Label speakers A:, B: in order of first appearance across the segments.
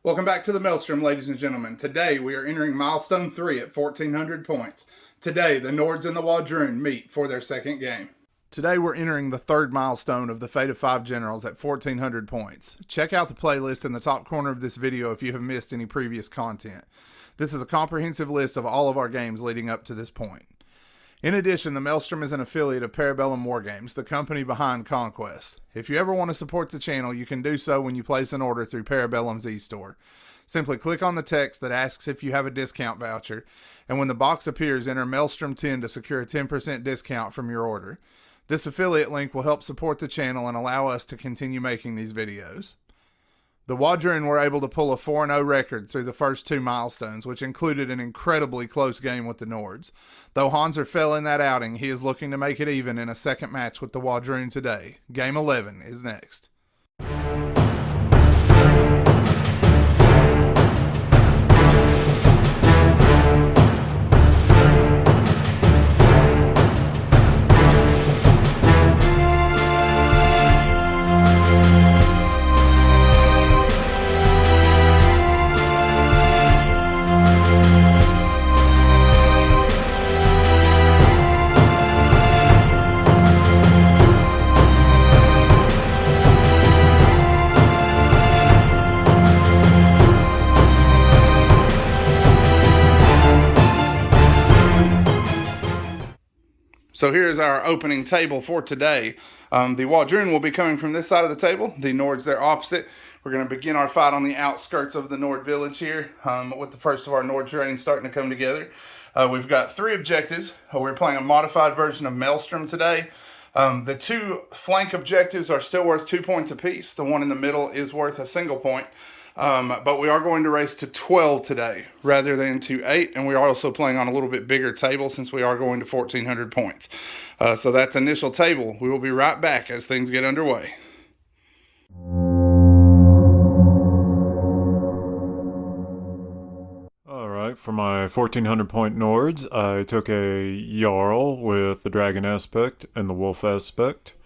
A: Welcome back to the Maelstrom, ladies and gentlemen. Today we are entering Milestone 3 at 1,400 points. Today the Nords and the Wadroon meet for their second game. Today we're entering the third milestone of the Fate of 5 Generals at 1,400 points. Check out the playlist in the top corner of this video if you have missed any previous content. This is a comprehensive list of all of our games leading up to this point. In addition, the Maelstrom is an affiliate of Parabellum Wargames, the company behind Conquest. If you ever want to support the channel, you can do so when you place an order through Parabellum's e-store. Simply click on the text that asks if you have a discount voucher, and when the box appears, enter Maelstrom 10 to secure a 10% discount from your order. This affiliate link will help support the channel and allow us to continue making these videos. The Wadroon were able to pull a 4-0 record through the first two milestones, which included an incredibly close game with the Nords. Though Hanser fell in that outing, he is looking to make it even in a second match with the Wadroon today. Game 11 is next. So here's our opening table for today. The Wadroon will be coming from this side of the table. The Nords, they're opposite. We're going to begin our fight on the outskirts of the Nord village here with the first of our Nord trains starting to come together. We've got three objectives. We're playing a modified version of Maelstrom today. The two flank objectives are still worth 2 points apiece. The one in the middle is worth a single point. But we are going to race to 12 today rather than to 8, and we are also playing on a little bit bigger table since we are going to 1,400 points. So that's initial table. We will be right back as things get underway.
B: Alright, for my 1,400 point Nords, I took a Jarl with the Dragon aspect and the Wolf aspect,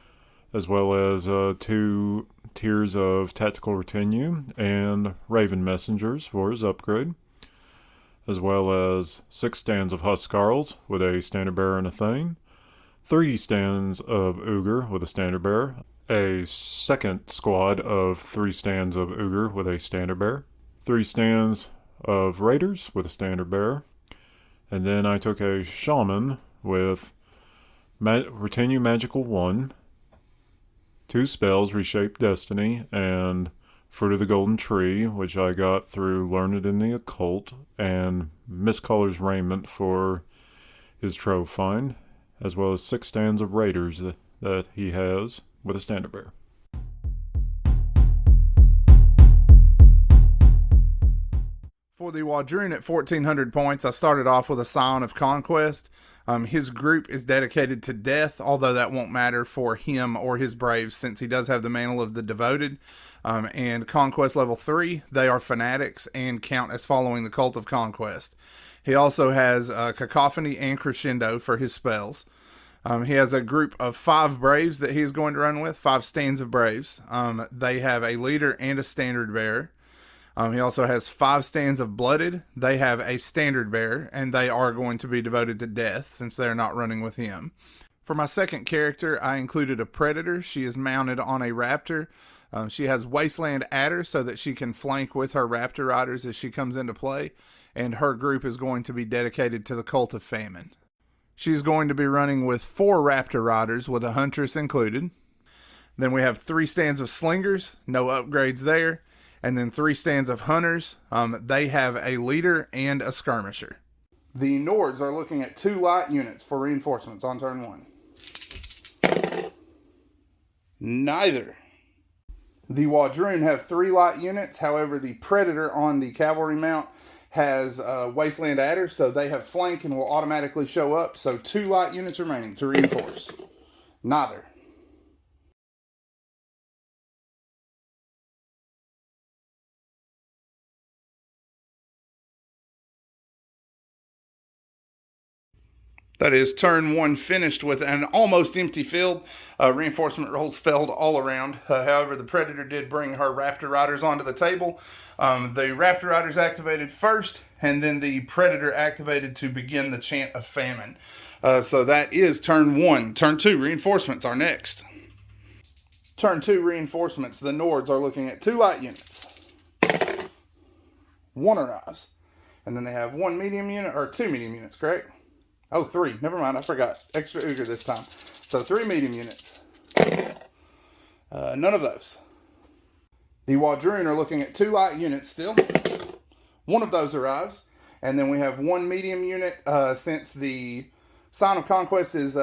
B: as well as 2 tiers of tactical retinue and Raven messengers for his upgrade, as well as 6 stands of Huskarls with a standard bearer and a Thane, 3 stands of Ogre with a standard bearer, a second squad of 3 stands of Ogre with a standard bearer, 3 stands of Raiders with a standard bearer, and then I took a Shaman with Retinue Magical 1, 2 spells, Reshape Destiny, and Fruit of the Golden Tree, which I got through Learned in the Occult, and Mistcolor's Raiment for his trove find, as well as 6 stands of Raiders that he has with a standard bearer.
A: For the Wadroon at 1,400 points, I started off with a Scion of Conquest. His group is dedicated to death, although that won't matter for him or his Braves since he does have the Mantle of the Devoted. And Conquest level 3, they are fanatics and count as following the Cult of Conquest. He also has Cacophony and Crescendo for his spells. He has a group of 5 Braves that he is going to run with, 5 stands of Braves. They have a leader and a standard bearer. He also has 5 stands of Blooded. They have a standard bearer, and they are going to be devoted to death since they're not running with him. For my second character, I included a Predator. She is mounted on a Raptor. She has Wasteland Adder so that she can flank with her Raptor Riders as she comes into play, and her group is going to be dedicated to the Cult of Famine. She's going to be running with 4 Raptor Riders with a Huntress included. Then we have 3 stands of Slingers, no upgrades there. And then 3 stands of Hunters. They have a leader and a skirmisher. The Nords are looking at 2 light units for reinforcements on turn 1. Neither. The Wadroon have 3 light units. However, the Predator on the cavalry mount has Wasteland Adder, so they have flank and will automatically show up. So 2 light units remaining to reinforce. Neither. That is turn 1 finished with an almost empty field. Reinforcement rolls failed all around. However, the Predator did bring her Raptor Riders onto the table. The Raptor Riders activated first, and then the Predator activated to begin the chant of famine. So that is turn 1. Turn 2, reinforcements are next. Turn 2, reinforcements. The Nords are looking at 2 light units. 1 arrives. And then they have 1 medium unit, or 2 medium units, correct? Oh, 3. Never mind, I forgot. Extra Ogre this time. So 3 medium units. None of those. The Wadroon are looking at 2 light units still. 1 of those arrives. And then we have 1 medium unit. Since the Sign of Conquest is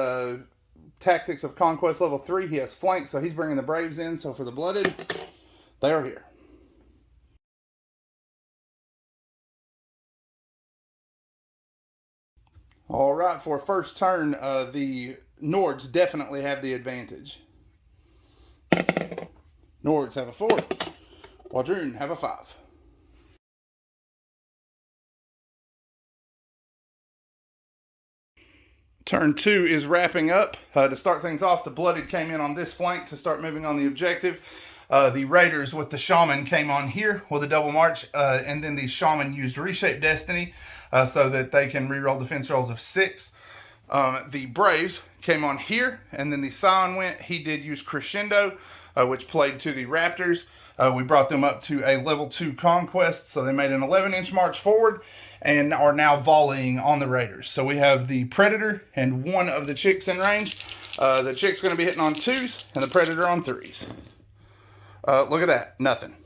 A: Tactics of Conquest level 3, he has flank, so he's bringing the Braves in. So for the Blooded, they are here. All right, for first turn, the Nords definitely have the advantage. Nords have a 4. Wadroon have a 5. Turn 2 is wrapping up. To start things off, the Blooded came in on this flank to start moving on the objective. The Raiders with the Shaman came on here with a double march, and then the Shaman used Reshape Destiny so that they can reroll defense rolls of 6. The Braves came on here, and then the Scion went. He did use Crescendo, which played to the Raptors. We brought them up to a level 2 Conquest, so they made an 11-inch march forward and are now volleying on the Raiders. So we have the Predator and 1 of the Chicks in range. The Chick's going to be hitting on 2s, and the Predator on 3s. Look at that, nothing.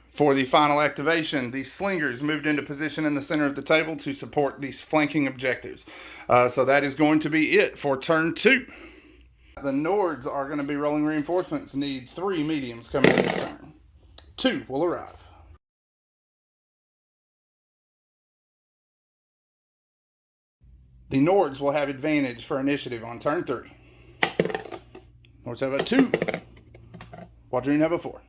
A: For the final activation, the Slingers moved into position in the center of the table to support these flanking objectives. So that is going to be it for turn 2. The Nords are going to be rolling reinforcements, need 3 mediums coming in this turn. 2 will arrive. The Nords will have advantage for initiative on turn 3. Nords have a 2. Wadroon have a 4.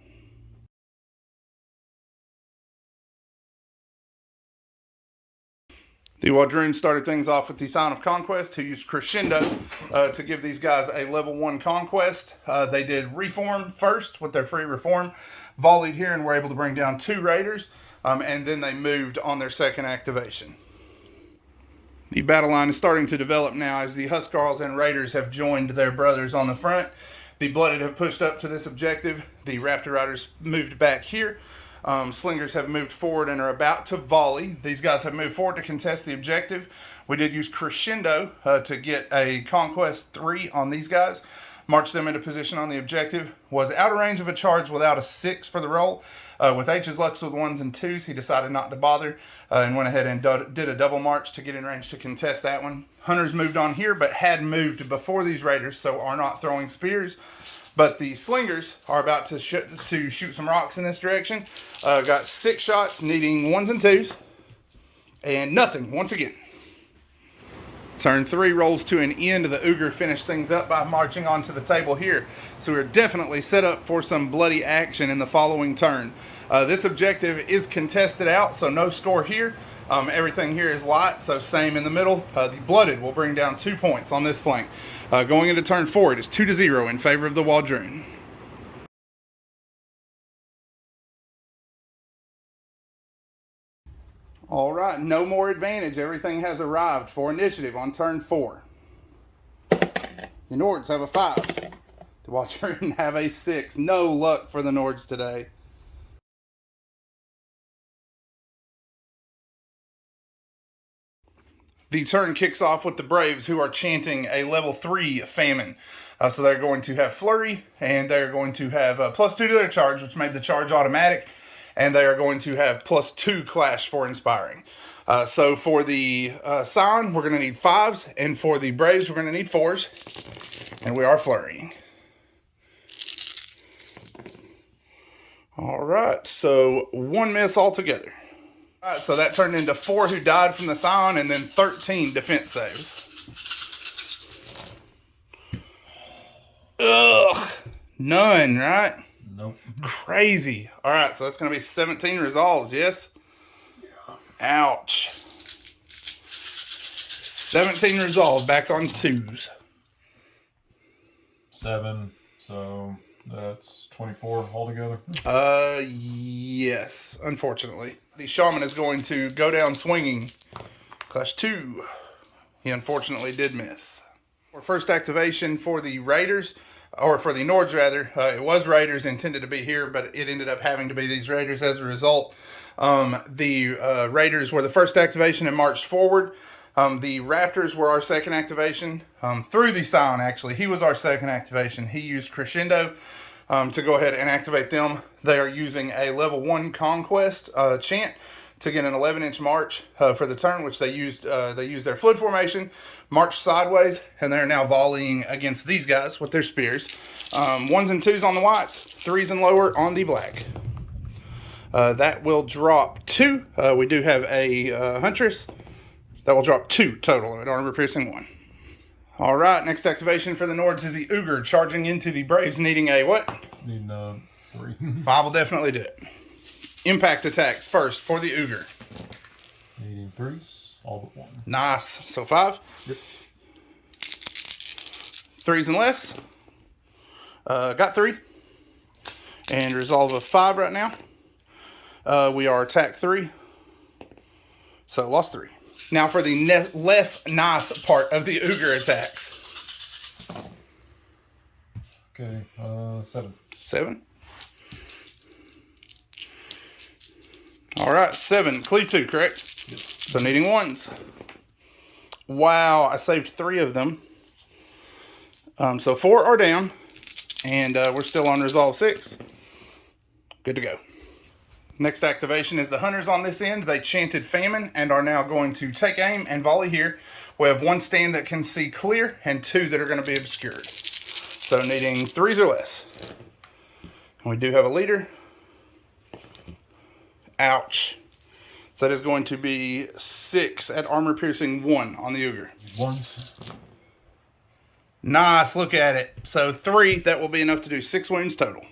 A: The Wadroon started things off with the Sign of Conquest, who used Crescendo to give these guys a level 1 Conquest. They did Reform first with their free Reform, volleyed here, and were able to bring down 2 Raiders, and then they moved on their second activation. The battle line is starting to develop now as the Huskarls and Raiders have joined their brothers on the front. The Blooded have pushed up to this objective. The Raptor Riders moved back here. Slingers have moved forward and are about to volley. These guys have moved forward to contest the objective. We did use Crescendo to get a Conquest 3 on these guys. Marched them into position on the objective. Was out of range of a charge without a 6 for the roll. With H's lucks with 1s and 2s, he decided not to bother and went ahead and did a double march to get in range to contest that one. Hunters moved on here, but had moved before these Raiders, so are not throwing spears. But the Slingers are about to shoot some rocks in this direction. Got 6 shots, needing 1s and 2s. And nothing, once again. Turn 3 rolls to an end. The Ogre finished things up by marching onto the table here. So we're definitely set up for some bloody action in the following turn. This objective is contested out, so no score here. Everything here is light, so same in the middle. The Blooded will bring down 2 points on this flank. Going into turn 4, it is 2-0 in favor of the Wadroon. All right, no more advantage. Everything has arrived for initiative on turn 4. The Nords have a 5. The Wadroon have a 6. No luck for the Nords today. The turn kicks off with the Braves, who are chanting a level 3 famine. So they're going to have Flurry, and they're going to have +2 to their charge, which made the charge automatic. And they are going to have +2 Clash for Inspiring. So for the Scion, we're going to need 5s. And for the Braves, we're going to need 4s. And we are flurrying. All right, so 1 miss altogether. All right, so that turned into 4 who died from the Scion and then 13 defense saves. Ugh, none, right?
C: Nope.
A: Crazy. All right, so that's going to be 17 resolves, yes? Yeah. Ouch. 17 resolve, back on 2s.
B: 7, so that's 24 altogether.
A: Yes, unfortunately. The shaman is going to go down swinging. Clash 2. He unfortunately did miss. Our first activation for the Raiders, or for the Nords rather, it was Raiders intended to be here, but it ended up having to be these Raiders as a result. The Raiders were the first activation and marched forward. The Raptors were our second activation. Through the Scion, actually. He was our second activation. He used Crescendo to go ahead and activate them. They are using a level 1 Conquest chant to get an 11-inch march for the turn, which they used their fluid formation, marched sideways, and they're now volleying against these guys with their spears. 1s and 2s on the whites, 3s and lower on the black. That will drop 2. We do have a Huntress. That will drop 2 total at armor piercing 1. All right, next activation for the Nords is the Ogre charging into the Braves, needing a what?
B: Need 3.
A: 5 will definitely do it. Impact attacks first for the Ogre.
B: Needing 3s, all but 1.
A: Nice. So 5.
B: Yep.
A: 3s and less. Got 3. And resolve of 5 right now. We are attack 3. So lost 3. Now for the less nice part of the Ogre attacks.
B: Okay, 7.
A: 7. All right, 7. Cleave 2, correct?
B: Yep.
A: So needing 1s. Wow, I saved 3 of them. So 4 are down, and we're still on resolve 6. Good to go. Next activation is the Hunters on this end. They chanted Famine and are now going to take aim and volley here. We have 1 stand that can see clear and 2 that are going to be obscured. So needing 3s or less. And we do have a leader. Ouch. So that is going to be 6 at armor piercing 1 on the Ogre.
B: 1s.
A: Nice, look at it. So 3, that will be enough to do 6 wounds total.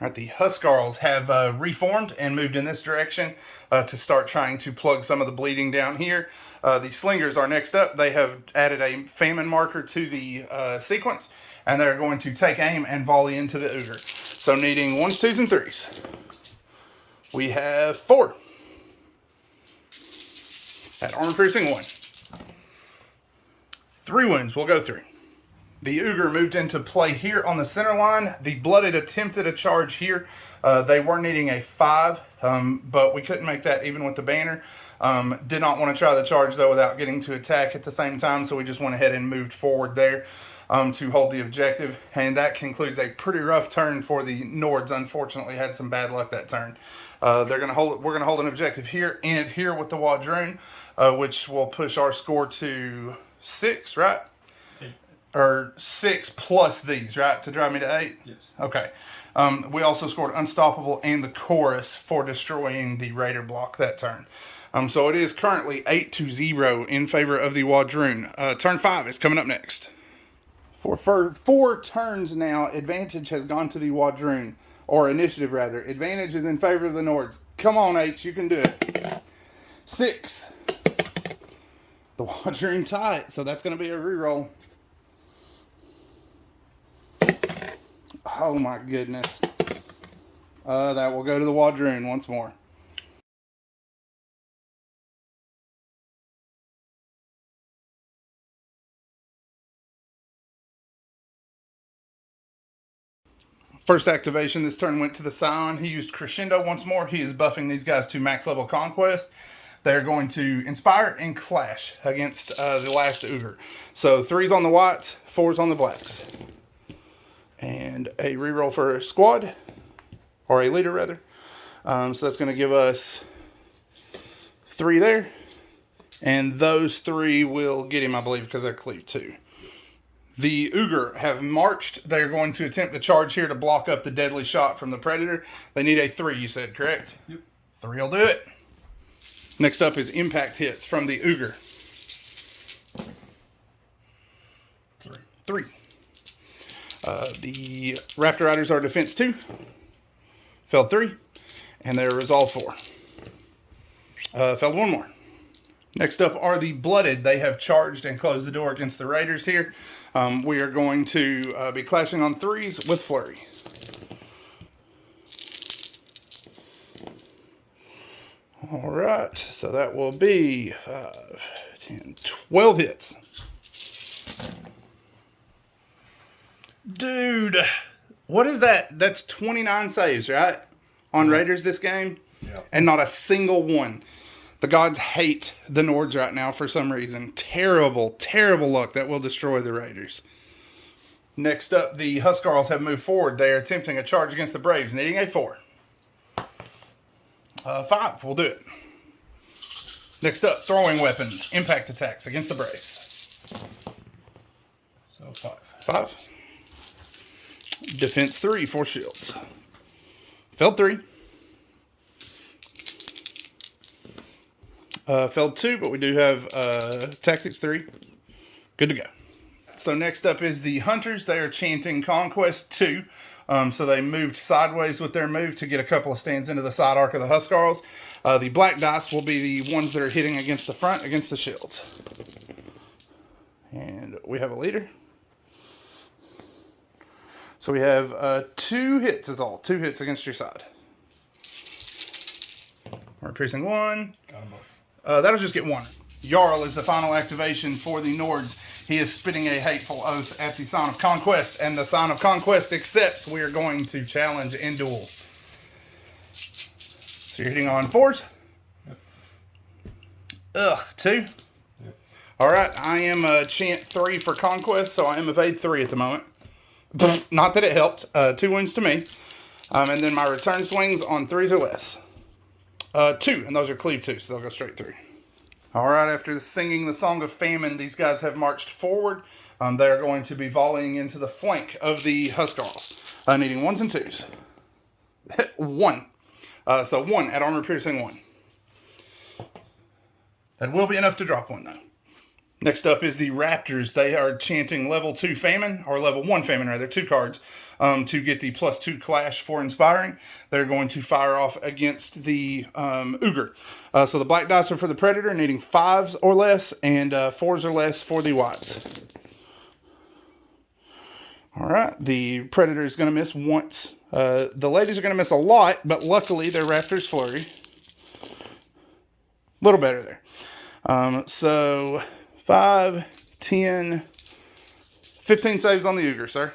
A: All right, the Huskarls have reformed and moved in this direction to start trying to plug some of the bleeding down here. The Slingers are next up. They have added a famine marker to the sequence, and they're going to take aim and volley into the Ogre. So needing 1s, 2s, and 3s. We have 4 at armor piercing 1. 3 wounds, we'll go through. The Ogre moved into play here on the center line. The Blooded attempted a charge here. They were needing a 5, but we couldn't make that even with the banner. Did not want to try the charge, though, without getting to attack at the same time, so we just went ahead and moved forward there to hold the objective. And that concludes a pretty rough turn for the Nords. Unfortunately, had some bad luck that turn. We're going to hold an objective here and here with the Wadroon, which will push our score to 6, right? Or 6 plus these, right? To drive me to 8?
B: Yes.
A: Okay. We also scored Unstoppable and the Chorus for destroying the Raider block that turn. So it is currently 8-0 in favor of the Wadroon. Turn 5 is coming up next. For 4 turns now, advantage has gone to the Wadroon. Or initiative, rather. Advantage is in favor of the Nords. Come on, H. You can do it. 6. The Wadroon tie it, so that's going to be a reroll. Oh my goodness. That will go to the Wadroon once more. First activation this turn went to the Scion. He used Crescendo once more. He is buffing these guys to max level Conquest. They're going to Inspire and Clash against the last Ogre. So 3s on the whites, 4s on the blacks. And a reroll for a squad, or a leader rather. So that's going to give us 3 there. And those 3 will get him, I believe, because they're cleave 2. The Ogre have marched. They're going to attempt to charge here to block up the deadly shot from the Predator. They need a 3, you said, correct?
B: Yep.
A: 3 will do it. Next up is impact hits from the Ogre. 3. The Raptor Riders are defense 2. Failed 3. And they're resolve 4. Failed 1 more. Next up are the Blooded. They have charged and closed the door against the Raiders here. We are going to be clashing on 3s with Flurry. All right, so that will be 5, 10, 12 hits. Dude, what is that? That's 29 saves, right? On Raiders this game?
B: Yeah.
A: And not a single one. The gods hate the Nords right now for some reason. Terrible, terrible luck that will destroy the Raiders. Next up, the Huskarls have moved forward. They are attempting a charge against the Braves, needing a 4. 5, we'll do it. Next up, throwing weapons, impact attacks against the Braves.
B: So 5.
A: 5. Defense 3, 4 shields. Felled 3. Felled 2, but we do have tactics 3. Good to go. So next up is the Hunters. They are chanting Conquest 2. So they moved sideways with their move to get a couple of stands into the side arc of the Huskarls. The black dice will be the ones that are hitting against the front, against the shields. And we have a leader. So we have 2 hits is all. 2 hits against your side. We're piercing 1.
B: Got them both.
A: That'll just get 1. Jarl is the final activation for the Nords. He is spitting a hateful oath at the Sign of Conquest, and the Sign of Conquest accepts. We are going to challenge and duel. So you're hitting on 4s? Yep. 2? Yep. All right, I am chant 3 for Conquest, so I am evade 3 at the moment. Not that it helped. 2 wounds to me. And then my return swings on 3s or less. 2, and those are cleave 2, so they'll go straight through. All right, after singing the Song of Famine, these guys have marched forward. They are going to be volleying into the flank of the Huskarls, needing 1s and 2s. 1. So 1 at armor piercing 1. That will be enough to drop 1, though. Next up is the Raptors. They are chanting level 2 Famine, or level 1 Famine, rather, 2 cards, to get the +2 Clash for Inspiring. They're going to fire off against the Ogre. So the black dice are for the Predator, needing 5s or less, and 4s or less for the whites. All right, the Predator is going to miss once. The ladies are going to miss a lot, but luckily their Raptors Flurry. A little better there. So 5, 10, 15 saves on the Ogre, sir.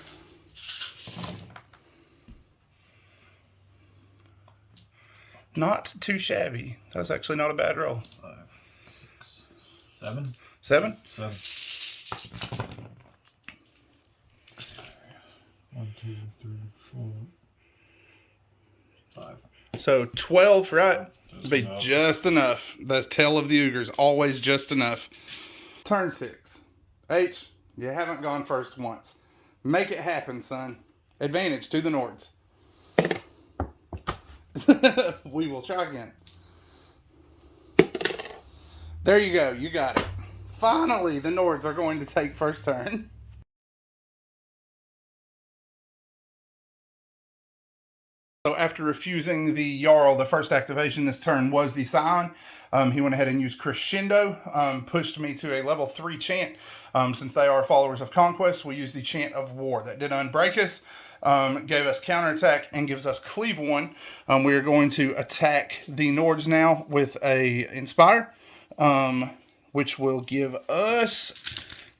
A: Not too shabby. That was actually not a bad roll.
B: 5, 6, 7.
A: 7?
B: 7. 1, 2, 3, 4, 5.
A: So 12, right?
B: Just
A: Be
B: enough.
A: just enough. The tail of the Ogre is always just enough. Turn 6. H, you haven't gone first once. Make it happen, son. Advantage to the Nords. We will try again. There you go. You got it. Finally, the Nords are going to take first turn. So after refusing the Jarl, the first activation this turn was the Scion. He went ahead and used Crescendo, pushed me to a level 3 chant. Since they are followers of Conquest, we used the Chant of War. That did unbreak us, gave us counterattack, and gives us Cleave 1. We are going to attack the Nords now with a Inspire, which will give us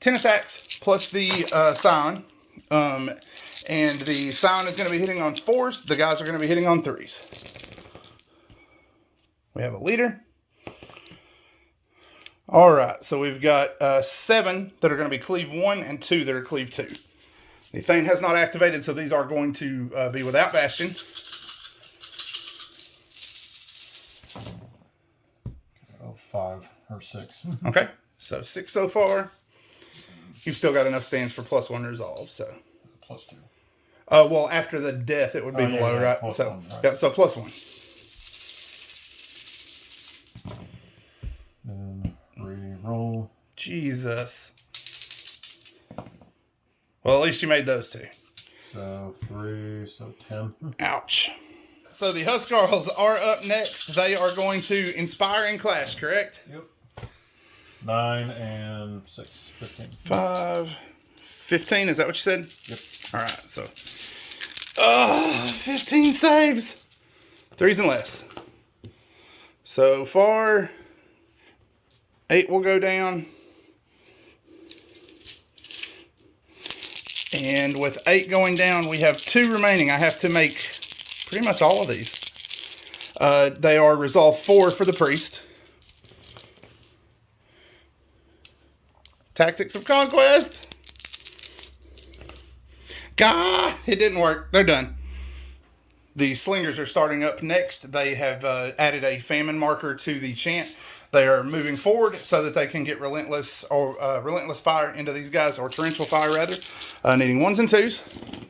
A: 10 attacks plus the Scion. And the Scion is going to be hitting on 4s. The guys are going to be hitting on 3s. We have a leader. All right, so we've got 7 that are going to be Cleave 1 and 2 that are Cleave 2. The Thane has not activated, so these are going to be without Bastion.
B: Oh, 5 or 6.
A: Okay, so 6 so far. You've still got enough stands for +1 resolve, so.
B: +2.
A: Well, after the death, it would be below, right? So,
B: +1, right.
A: Yep, so +1.
B: Then re-roll.
A: Jesus. Well, at least you made those 2.
B: So 3, so 10.
A: Ouch. So the Huskarls are up next. They are going to Inspire and Clash, correct?
B: Yep. 9 and 6. 15.
A: 5, 15. Is that what you said?
B: Yep.
A: All right. So, 15 saves. 3s and less. So far, 8 will go down. And with 8 going down, we have 2 remaining. I have to make pretty much all of these. They are resolve 4 for the priest. Tactics of Conquest. Gah! It didn't work. They're done. The slingers are starting up next. They have added a famine marker to the chant. They are moving forward so that they can get relentless fire into these guys, or torrential fire rather. Needing 1s and 2s.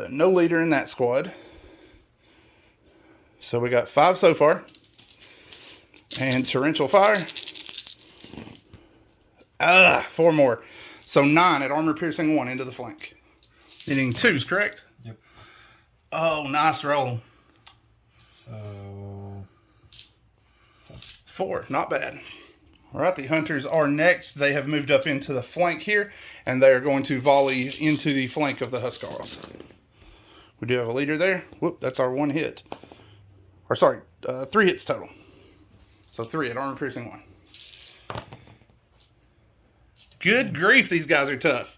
A: No leader in that squad. So we got 5 so far. And torrential fire. 4 more. So 9 at armor piercing 1 into the flank. Needing 2s, correct?
B: Yep.
A: Oh, nice roll.
B: So
A: 4, not bad. All right, the hunters are next. They have moved up into the flank here, and they are going to volley into the flank of the Huskarls. We do have a leader there. Whoop, that's our 1 hit. Or sorry, 3 hits total. So 3 at armor piercing 1. Good grief, these guys are tough.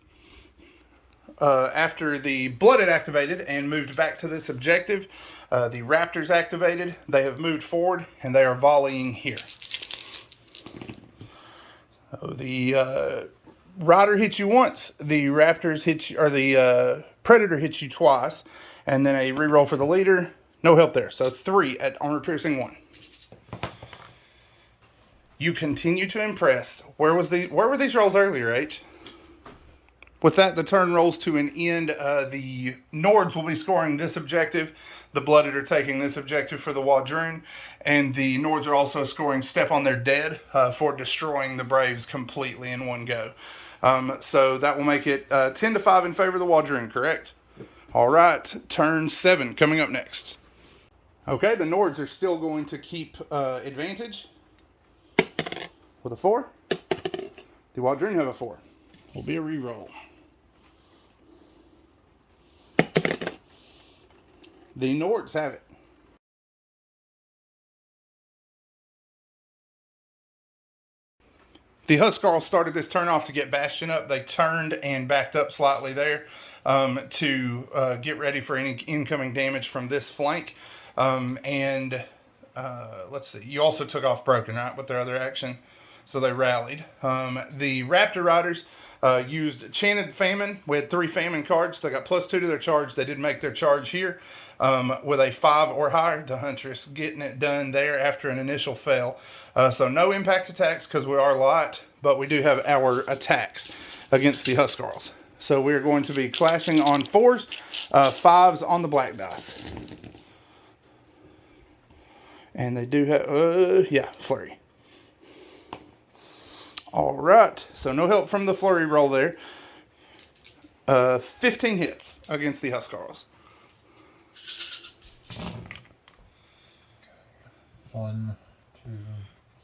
A: After the Blood had activated and moved back to this objective, the Raptors activated. They have moved forward, and they are volleying here. The Rider hits you once. The Raptors hit you, or the Predator hits you twice, and then a reroll for the leader. No help there. So 3 at armor piercing 1. You continue to impress. Where were these rolls earlier, H? With that, the turn rolls to an end. The Nords will be scoring this objective. The Blooded are taking this objective for the Wadroon. And the Nords are also scoring Step on Their Dead for destroying the Braves completely in one go. So that will make it 10-5 in favor of the Wadroon, correct? Yep. All right, turn 7 coming up next. Okay, the Nords are still going to keep advantage with a 4. The Wadroon have a 4. Will be a reroll. The Nords have it. The Huskarls started this turn off to get Bastion up. They turned and backed up slightly there to get ready for any incoming damage from this flank. Let's see. You also took off Broken, right, with their other action. So they rallied. The Raptor Riders used Chanted Famine. We had 3 Famine cards. They got +2 to their charge. They did make their charge here with a 5 or higher. The Huntress getting it done there after an initial fail. So no impact attacks because we are light, but we do have our attacks against the Huskarls. So we're going to be clashing on 4s, 5s on the black dice. And they do have, flurry. All right, so no help from the flurry roll there. 15 hits against the Huskarls.
B: 1, 2,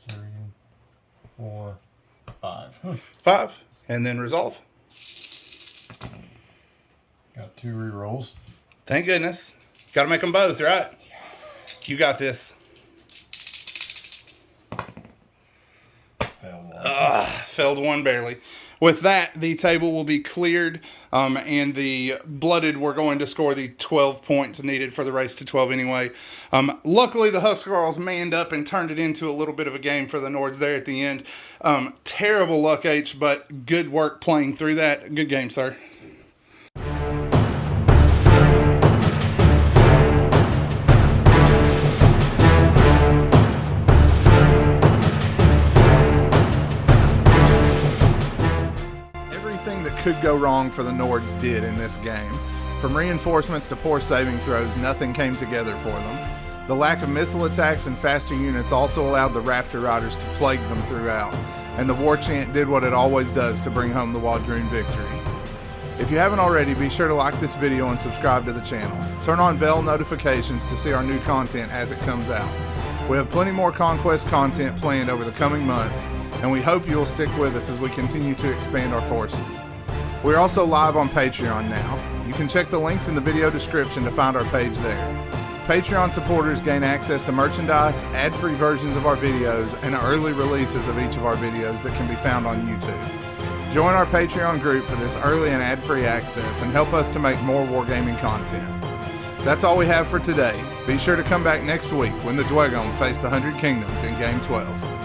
B: 3, 4, 5.
A: 5, and then resolve.
B: Got 2 rerolls.
A: Thank goodness. Got to make them both, right? You got this. Failed 1 barely. With that, the table will be cleared, and the Blooded were going to score the 12 points needed for the race to 12 anyway. Luckily, the Huskarls manned up and turned it into a little bit of a game for the Nords there at the end. Terrible luck, H, but good work playing through that. Good game, sir. Could go wrong for the Nords did in this game. From reinforcements to poor saving throws, nothing came together for them. The lack of missile attacks and faster units also allowed the Raptor Riders to plague them throughout, and the War Chant did what it always does to bring home the Wadroon victory. If you haven't already, be sure to like this video and subscribe to the channel. Turn on bell notifications to see our new content as it comes out. We have plenty more Conquest content planned over the coming months, and we hope you'll stick with us as we continue to expand our forces. We're also live on Patreon now. You can check the links in the video description to find our page there. Patreon supporters gain access to merchandise, ad-free versions of our videos, and early releases of each of our videos that can be found on YouTube. Join our Patreon group for this early and ad-free access and help us to make more wargaming content. That's all we have for today. Be sure to come back next week when the Dwagon face the 100 Kingdoms in Game 12.